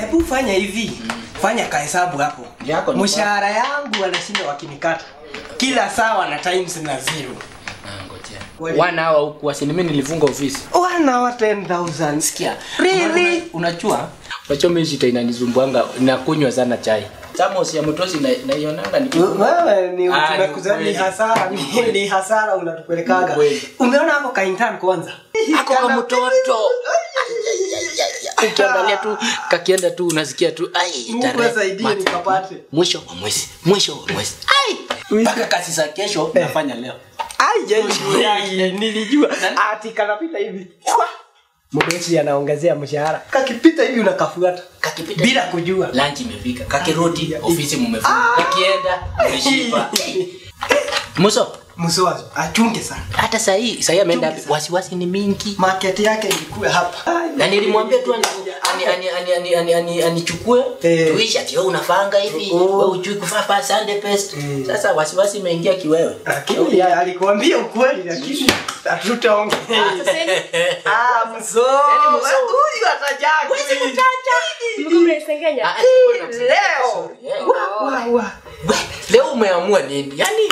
Hebu fanya hivi. Fanya kahesabu hapo. Mshahara yangu wanashinda wakinikata. Kila saa na times na 0. Ngojea. 1 hour huko asini mimi nilifunga ofisi. 1 hour 10,000. Sikia. Really? Unajua? Wacho mimi shita inanizumbuanga nakunywa sana chai. Tamos ya mtosi na ionanga ni wewe ni tumekuzani hasara ni hasara unatupelekaga. Umeona hapo ka intern kwanza? Ako kama mtoto. Ukiangalia tu kakienda tu unasikia tu tarehe nikapate mwisho wa mwezi mpaka kazi za kesho nafanya leo. Nilijua ati kanapita hivi mbesi anaongezea mshahara kakipita hivi unakafuata bila kujua lunch imefika kakirudi ofisi mmefunga kakienda umeshiba Musowazo achunge sana. Hata sasa ameenda wasiwasi ni mingi. Market yake ilikuwa hapa. Na nilimwambia tu anichukue tuishi ati wewe unafanga hivi wewe ujui kufaa Sunday best. Sasa wasiwasi imeingia kiwewe. Lakini alikwambia ukweli lakini hatutaongea. Mzo. Huyu atajaga. Wewe mtaja. Mkumresengenya. Leo. Leo umeamua nini? Yaani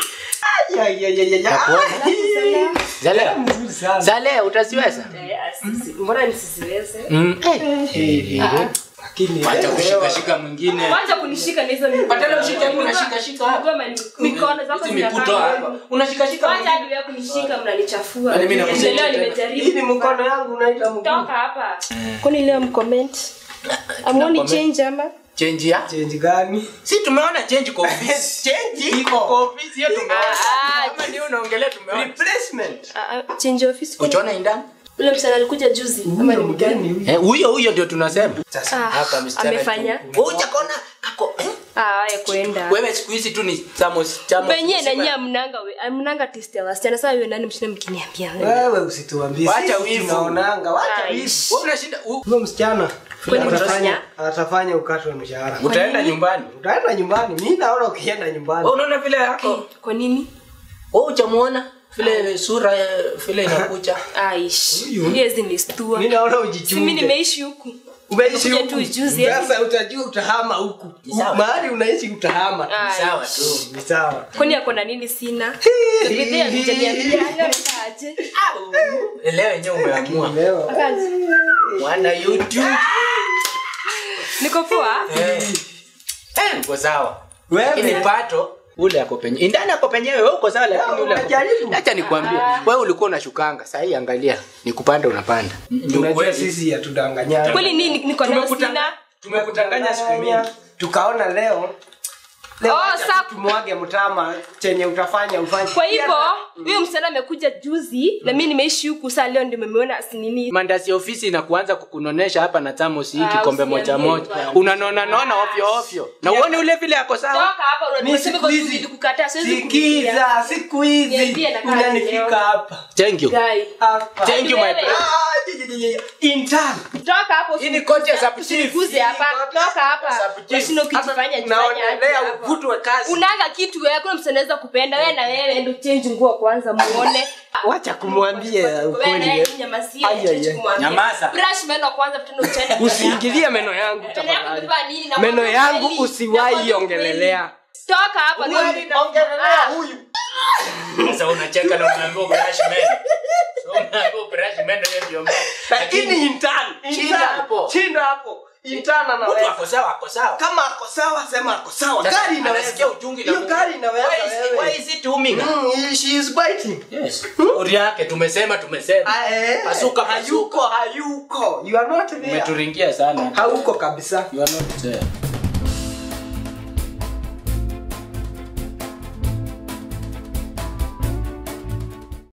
Zale utasiweza? Mbona nisisiweze? Lakini acha kushika mwingine. Kwanza kunishika hizo mikono. Badala ushike yangu unashika hapa. Mikono zako zimekutoa hapa. Unashika kwanza hadi wewe kunishika mnanichafua. Mimi nakusaidia. Leo nimejaribu. Hii ni mkono yangu unaita mkono. Toka hapa. Kwani leo mcomment? Amoni change ama? Change gani? Si tumeona change kwa office. Change iko kwa office yetu tumeona. Kama ndio unaongelea tumeona. Replacement. Change office. Unaona indani? Ule msana alikuja juzi ama ni mgani huyo? Huyo ndio tunasema. Sasa hapa msichana. Amefanya? Ngoja kona kako. Ya kwenda. Wewe siku hizi tu ni chamos. Wenyewe na nyinyi mnanga test ya wasichana. Sasa wewe nani mshina mkiniambia wewe usituambie. Acha wivu. Tunaonanga. Acha wivu. Wewe unashinda huyo msichana. Atafanya ukatwe mshahara. Utaenda nyumbani. Mimi naona ukienda nyumbani. Wewe unaona vile yako. Kwa nini? Wewe hujamuona vile sura vile inakuja. Aish. Hizi ni stua. Mimi naona ujichunge. Mimi nimeishi huku. Umeishi huku. Sasa utajua utahama huku. Mahali unaishi utahama. Sawa tu. Ni sawa. Kwani yako na nini sina? Bidii aliniambia aje. Leo yenyewe umeamua. Leo. Wana YouTube. Niko poa? Uko sawa. Wewe ni pato ule ako penye. Ndani ako penyewe wewe uko sawa lakini ule ako. Acha nikwambie. Wewe ulikuwa unashukaanga. Sasa hii angalia. Nikupanda unapanda. Unajua sisi hatudanganyana. Kweli nini niko na sina? Tumekutanganya siku mingi. Tukaona leo sasa tumwage mtama chenye utafanya ufanye. Kwa hivyo huyo msichana amekuja juzi na mimi nimeishi huku sasa leo ndio nimeona nini. Mandasi ofisi na kuanza kukunonesha hapa na Tamos hii kikombe moja. Unanona ovyo. Na uone ule vile yako sawa. Toka hapa unasema kwa nini nikukataa siwezi kusikiza siku hizi unanifika hapa. Thank you. Hapa. Thank you my intern. Toka hapo. Hii ni kocha za kuchikuze hapa. Toka hapa. Mashino ukifanya naonelea ukutwe kazi. Unaga kitu wewe kuna msanaweza kupenda wewe na wewe ndio change nguo kwanza muone. Wacha kumwambia ukweli. Nyamaza. Brush meno kwanza tena uchane. Usiingilie meno yangu tafadhali. Meno yangu usiwahi ongelelea. Toka hapa ongelelea huyu. Sasa unacheka na unaambiwa brush meno. Unaambiwa brush meno ndio mbaya. Lakini intern. Chinda hapo. Intana na wewe. Ako sawa. Kama ako sawa sema ako sawa. Gari inaweza uchungi na hiyo gari inaweza wewe. Why is it humming? She is biting. Yes. Uri yake tumesema. Pasuka. Hayuko. You are not there. Umeturingia sana. Hauko kabisa. You are not there.